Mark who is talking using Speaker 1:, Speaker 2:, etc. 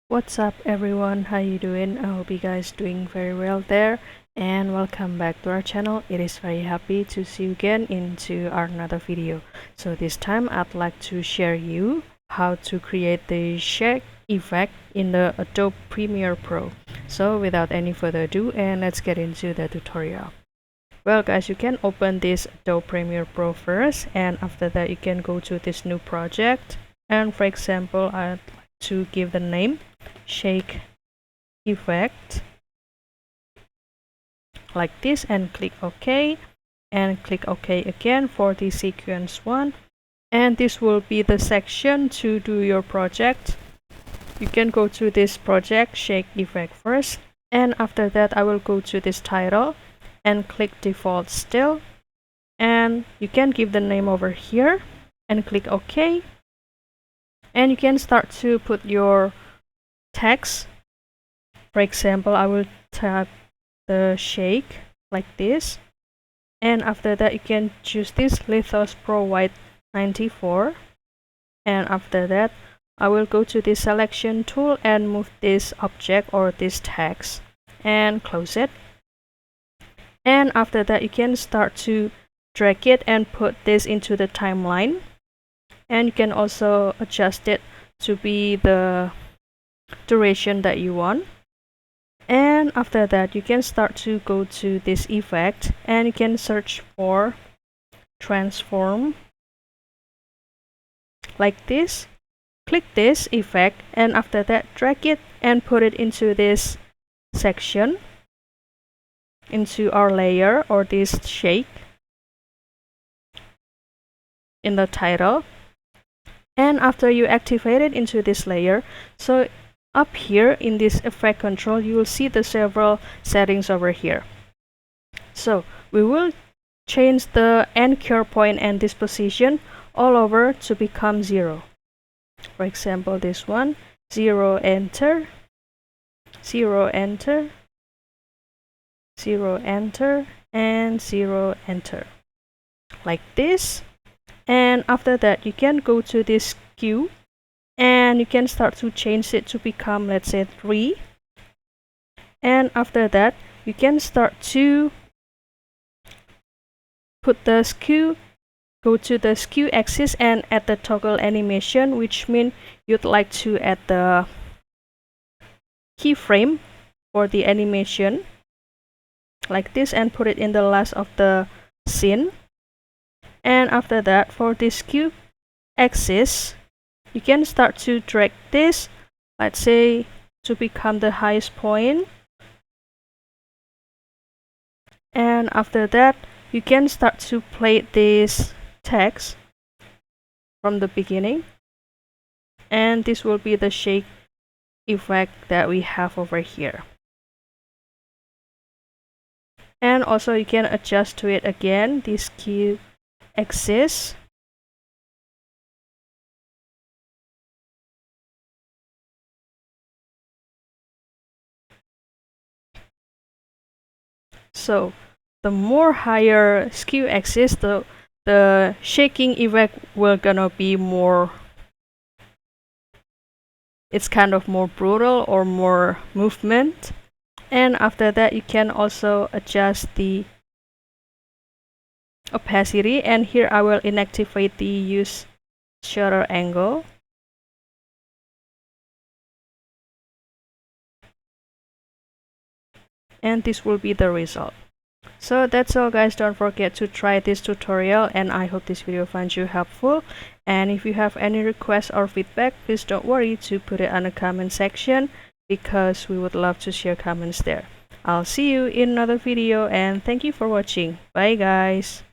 Speaker 1: What's up everyone, how you doing? I hope you guys doing very well there, and welcome back to our channel. It is very happy to see you again into our another video. So this time I'd like to share you how to create the shake effect in the Adobe Premiere Pro. So without any further ado, and let's get into the tutorial. Well guys, you can open this Adobe Premiere Pro first, and after that you can go to this new project, and for example I'd like to give the name shake effect like this, and click OK, and click OK again for the sequence 1, and this will be the section to do your project. You can go to this project shake effect first, and after that I will go to this title and click default still, and you can give the name over here and click OK, and you can start to put your text. For example, I will type the shake like this, and after that you can choose this Lithos Pro White 94, and after that I will go to this selection tool and move this object or this text and close it. And after that you can start to drag it and put this into the timeline, and you can also adjust it to be the duration that you want. And after that you can start to go to this effect, and you can search for transform like this, click this effect, and after that drag it and put it into this section, into our layer or this shake in the title. And after you activate it into this layer, so up here in this effect control you will see the several settings over here. So we will change the anchor point and this position all over to become 0. For example, this one, 0 enter, 0 enter, 0 enter, and 0 enter like this. And after that you can go to this Skew, and you can start to change it to become, let's say, 3. And after that you can start to put the skew, go to the skew axis and add the toggle animation, which means you'd like to add the keyframe for the animation like this, and put it in the last of the scene. And after that, for this skew axis you can start to drag this, let's say, to become the highest point. And after that you can start to play this text from the beginning, and this will be the shake effect that we have over here. And also you can adjust to it again, this skew axis. So the more higher skew axis, the shaking effect will gonna be more, it's kind of more brutal or more movement. And after that you can also adjust the opacity, and here I will inactivate the use shutter angle. And this will be the result. So that's all guys, don't forget to try this tutorial, and I hope this video finds you helpful. And if you have any requests or feedback, please don't worry to put it on the comment section, because we would love to share comments there. I'll see you in another video, and thank you for watching. Bye guys.